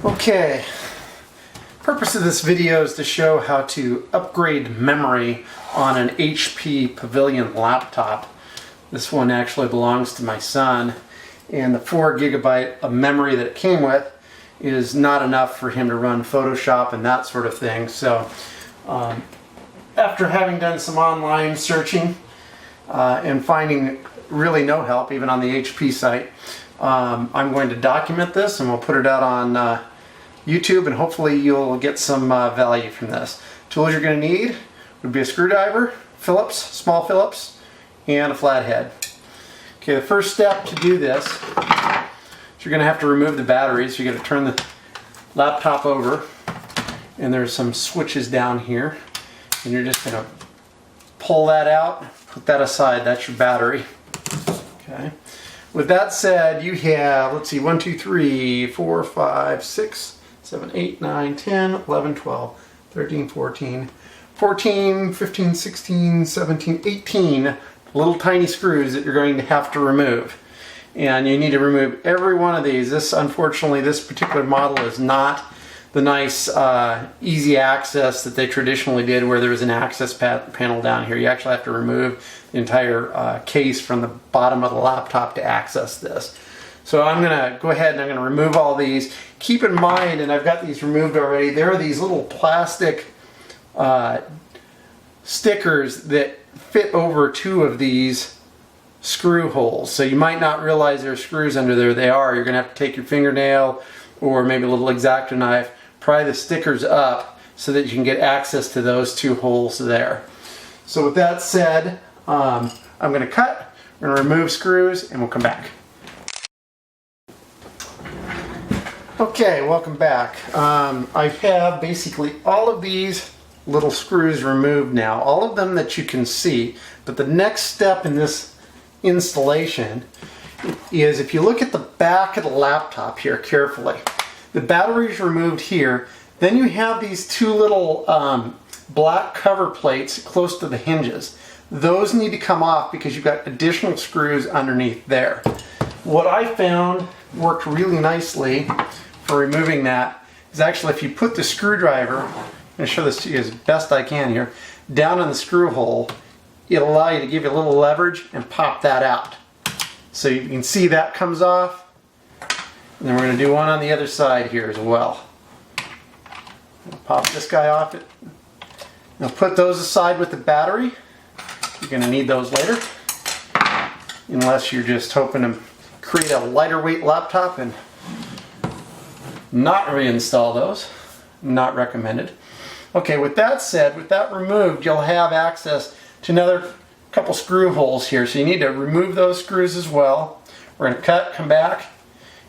Okay, purpose of this video is to show how to upgrade memory on an HP Pavilion laptop. This one actually belongs to my son, and the 4 GB of memory that it came with is not enough for him to run Photoshop and that sort of thing. So after having done some online searching and finding really no help even on the HP site, I'm going to document this and we'll put it out on YouTube, and hopefully you'll get some value from this. Tools you're going to need would be a screwdriver, Phillips, small Phillips, and a flathead. Okay, the first step to do this is you're going to have to remove the batteries. You're going to turn the laptop over, and there's some switches down here, and you're just going to pull that out, put that aside. That's your battery. Okay. With that said, you have, let's see, 1, 2, 3, 4, 5, 6, 7, 8, 9, 10, 11, 12, 13, 14, 15, 16, 17, 18 little tiny screws that you're going to have to remove. And you need to remove every one of these. This, unfortunately, this particular model is not the nice easy access that they traditionally did, where there was an access panel down here. You actually have to remove the entire case from the bottom of the laptop to access this. So I'm going to go ahead and I'm going to remove all these. Keep in mind, and I've got these removed already, there are these little plastic stickers that fit over 2 of these screw holes. So you might not realize there are screws under there. They are. You're going to have to take your fingernail or maybe a little X-Acto knife, pry the stickers up so that you can get access to those 2 holes there. So with that said, I'm going to cut, we're going to remove screws, and we'll come back. Okay, welcome back. I have basically all of these little screws removed now, all of them that you can see, but the next step in this installation is, if you look at the back of the laptop here carefully, the battery is removed here, then you have these 2 little black cover plates close to the hinges. Those need to come off because you've got additional screws underneath there. What I found worked really nicely for removing that is actually, if you put the screwdriver, I'm going to show this to you as best I can here, down in the screw hole, it'll allow you to give you a little leverage and pop that out. So you can see that comes off. And then we're going to do one on the other side here as well. Pop this guy off it. Now put those aside with the battery. You're going to need those later, unless you're just hoping to create a lighter weight laptop and not reinstall those. Not recommended. Okay, with that said, with that removed, you'll have access to another couple screw holes here. So you need to remove those screws as well. We're going to cut, come back,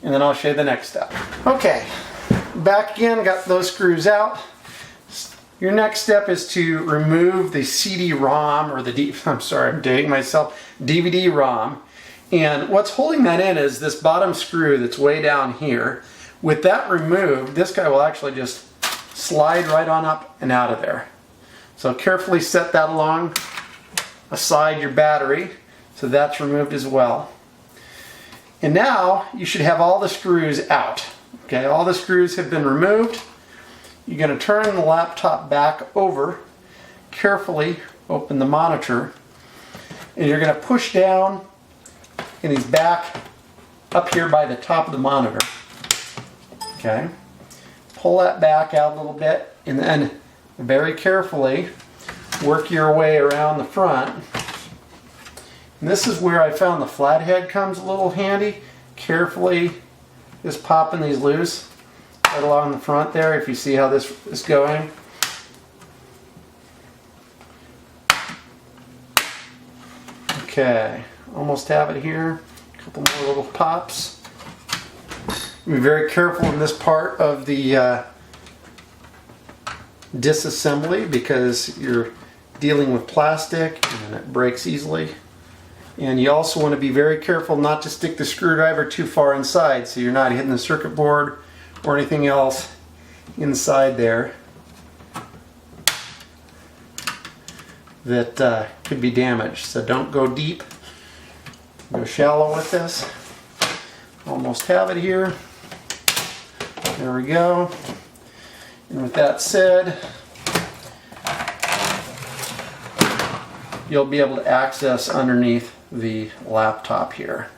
and then I'll show you the next step. Okay, back again, got those screws out. Your next step is to remove the CD-ROM, or I'm dating myself, DVD-ROM. And what's holding that in is this bottom screw that's way down here. With that removed, this guy will actually just slide right on up and out of there. So carefully set that along aside your battery, so that's removed as well. And now you should have all the screws out. Okay, all the screws have been removed. You're going to turn the laptop back over, carefully open the monitor, and you're going to push down, and he's back up here by the top of the monitor. Okay, pull that back out a little bit, and then very carefully work your way around the front. And this is where I found the flathead comes a little handy. Carefully just popping these loose right along the front there, if you see how this is going. Okay, almost have it here. A couple more little pops. Be very careful in this part of the disassembly, because you're dealing with plastic and it breaks easily. And you also want to be very careful not to stick the screwdriver too far inside, so you're not hitting the circuit board or anything else inside there that could be damaged. So don't go deep, go shallow with this. Almost have it here. There we go. And with that said, you'll be able to access underneath the laptop here.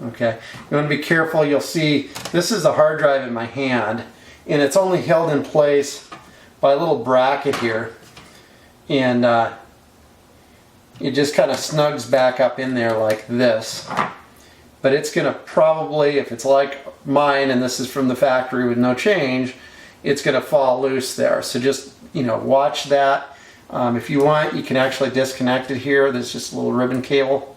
Okay, you want to be careful. You'll see this is a hard drive in my hand, and it's only held in place by a little bracket here, and it just kind of snugs back up in there like this. But it's going to probably, if it's like mine and this is from the factory with no change, it's going to fall loose there. So just, watch that. If you want, you can actually disconnect it here. There's just a little ribbon cable.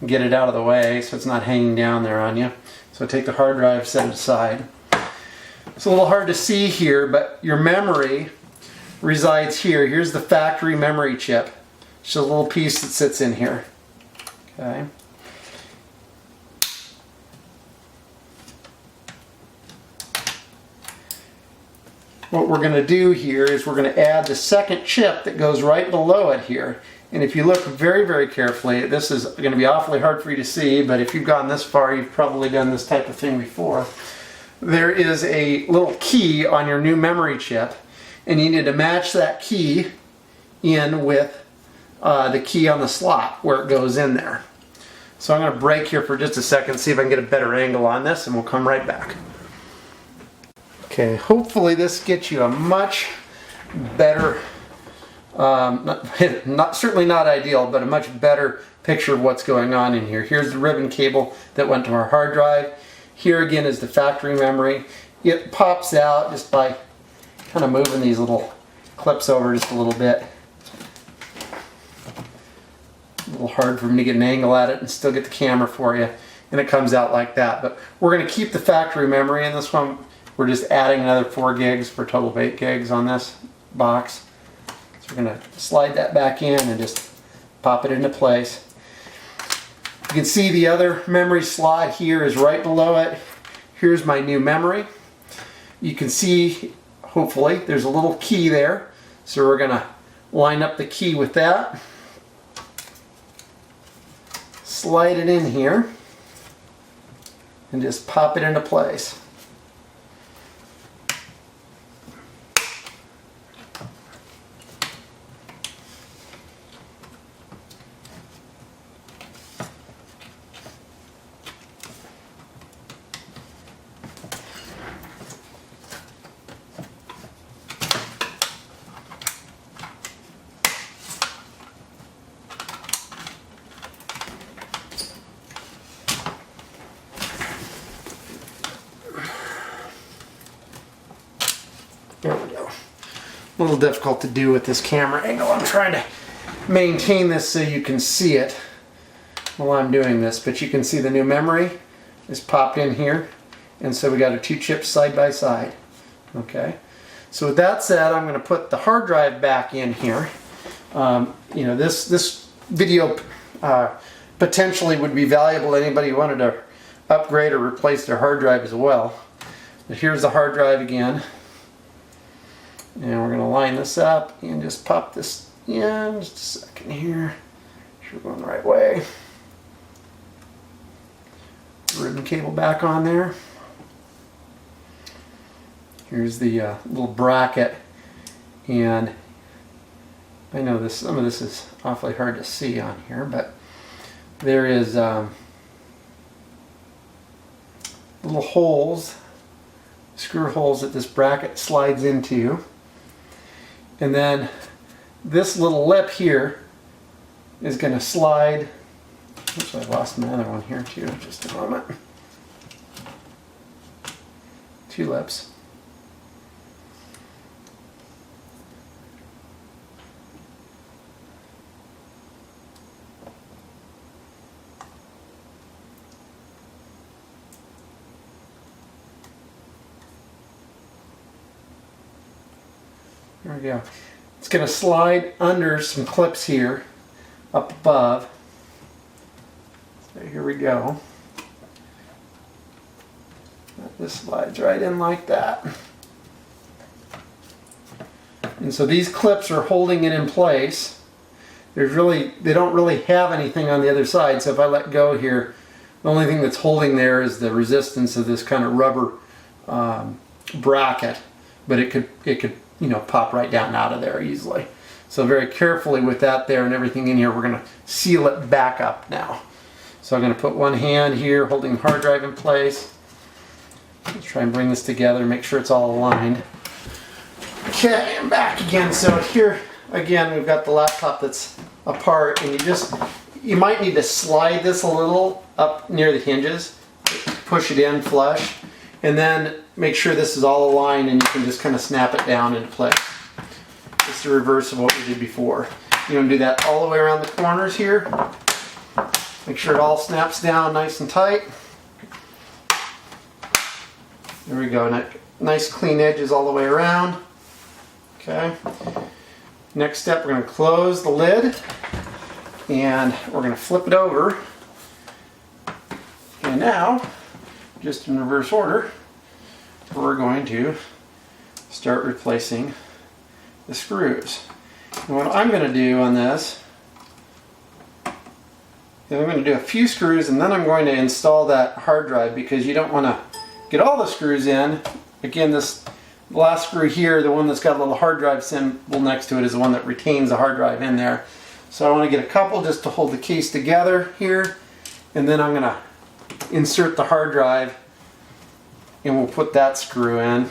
Get it out of the way so it's not hanging down there on you. So take the hard drive, set it aside. It's a little hard to see here, but your memory resides here. Here's the factory memory chip. Just a little piece that sits in here. Okay. What we're going to do here is we're going to add the second chip that goes right below it here. And if you look very, very carefully, this is going to be awfully hard for you to see, but if you've gone this far, you've probably done this type of thing before. There is a little key on your new memory chip, and you need to match that key in with the key on the slot where it goes in there. So I'm going to break here for just a second, see if I can get a better angle on this, and we'll come right back. Okay, hopefully this gets you a much better, certainly not ideal, but a much better picture of what's going on in here. Here's the ribbon cable that went to our hard drive. Here again is the factory memory. It pops out just by kind of moving these little clips over just a little bit. A little hard for me to get an angle at it and still get the camera for you, and it comes out like that. But we're going to keep the factory memory in this one. We're just adding another 4 gigs for a total of 8 gigs on this box. So we're going to slide that back in and just pop it into place. You can see the other memory slot here is right below it. Here's my new memory. You can see, hopefully, there's a little key there. So we're going to line up the key with that. Slide it in here and just pop it into place. There we go. A little difficult to do with this camera angle. I'm trying to maintain this so you can see it while I'm doing this, but you can see the new memory is popped in here, and so we got our 2 chips side by side. Okay, so with that said, I'm going to put the hard drive back in here. This video potentially would be valuable to anybody who wanted to upgrade or replace their hard drive as well. But here's the hard drive again. And we're going to line this up and just pop this in. Just a second here. Make sure we're going the right way. Ribbon cable back on there. Here's the little bracket. And I know some of this is awfully hard to see on here, but there is little holes, screw holes that this bracket slides into. And then this little lip here is going to slide. Oops, I lost my other one here too. Just a moment. 2 lips. There we go. It's going to slide under some clips here up above. So here we go. This slides right in like that. And so these clips are holding it in place. They don't really have anything on the other side, so if I let go here, The only thing that's holding there is the resistance of this kind of rubber bracket, but it could you know, pop right down out of there easily. So very carefully with that there and everything in here, we're going to seal it back up now. So I'm going to put one hand here holding the hard drive in place. Let's try and bring this together, make sure it's all aligned. Okay, I'm back again. So here again, we've got the laptop that's apart, and you might need to slide this a little up near the hinges, push it in flush, and then make sure this is all aligned, and you can just kind of snap it down into place. It's the reverse of what we did before. You're going to do that all the way around the corners here. Make sure it all snaps down nice and tight. There we go. Nice clean edges all the way around. Okay. Next step, we're going to close the lid, and we're going to flip it over. And now, just in reverse order, we're going to start replacing the screws. And what I'm going to do on this is I'm going to do a few screws, and then I'm going to install that hard drive, because you don't want to get all the screws in. Again, this last screw here, the one that's got a little hard drive symbol next to it, is the one that retains the hard drive in there. So I want to get a couple just to hold the case together here, and then I'm going to insert the hard drive, and we'll put that screw in.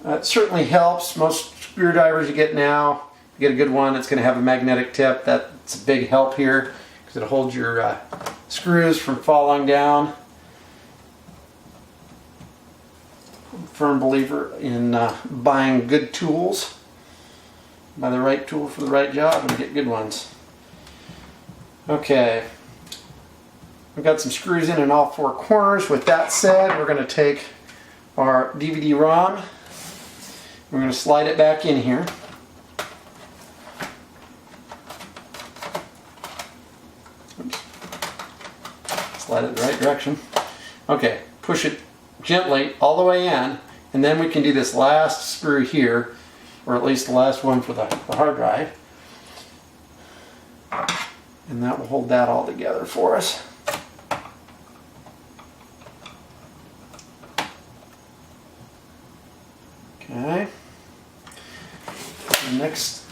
It certainly helps. Most screwdrivers you get now, you get a good one, it's going to have a magnetic tip. That's a big help here, because it holds your screws from falling down. I'm a firm believer in buying good tools. Buy the right tool for the right job and get good ones. Okay, we've got some screws in all four corners. With that said, we're going to take our DVD-ROM. We're going to slide it back in here. Oops. Slide it the right direction. Okay, push it gently all the way in, and then we can do this last screw here, or at least the last one for the hard drive. And that will hold that all together for us. Okay. The next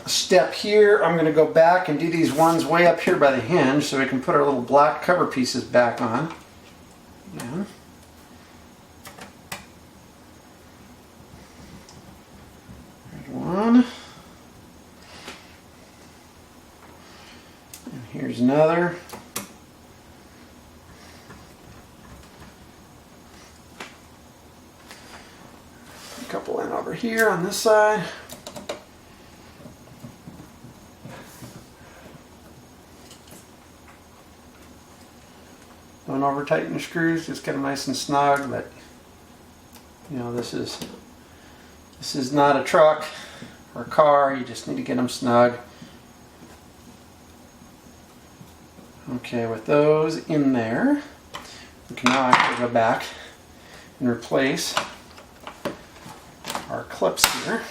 step here, I'm going to go back and do these ones way up here by the hinge, so we can put our little black cover pieces back on. Yeah. There's one. And here's another. A couple in over here on this side. Don't over tighten the screws, just get them nice and snug. But you know, this is not a truck or a car. You just need to get them snug. Okay, with those in there, we can now actually go back and replace our clips here.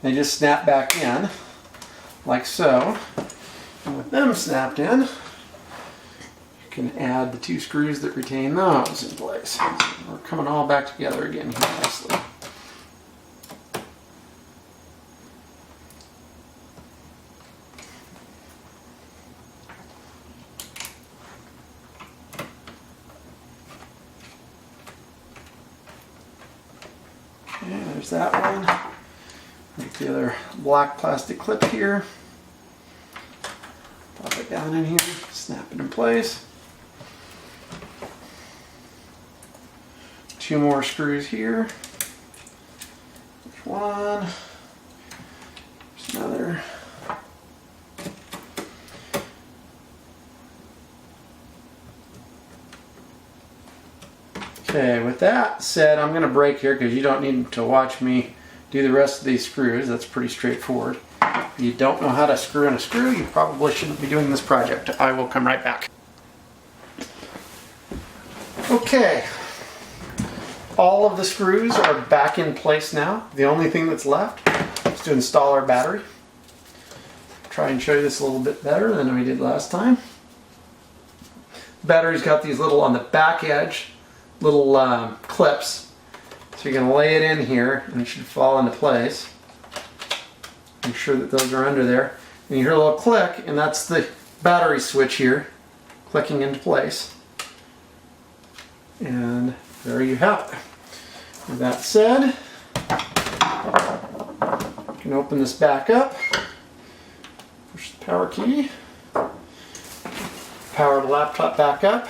They just snap back in like so. And with them snapped in, you can add the two screws that retain those in place. We're coming all back together again here nicely. Okay, there's that one. Make the other black plastic clip here. Pop it down in here, snap it in place. Two more screws here. There's one. There's another. Okay, with that said, I'm going to break here because you don't need to watch me do the rest of these screws. That's pretty straightforward. If you don't know how to screw in a screw, you probably shouldn't be doing this project. I will come right back. Okay, all of the screws are back in place now. The only thing that's left is to install our battery. try and show you this a little bit better than we did last time. The battery's got these little, on the back edge, little clips. So you're going to lay it in here and it should fall into place. Make sure that those are under there. And you hear a little click, and that's the battery switch here clicking into place. And there you have it. With that said, you can open this back up, push the power key, power the laptop back up.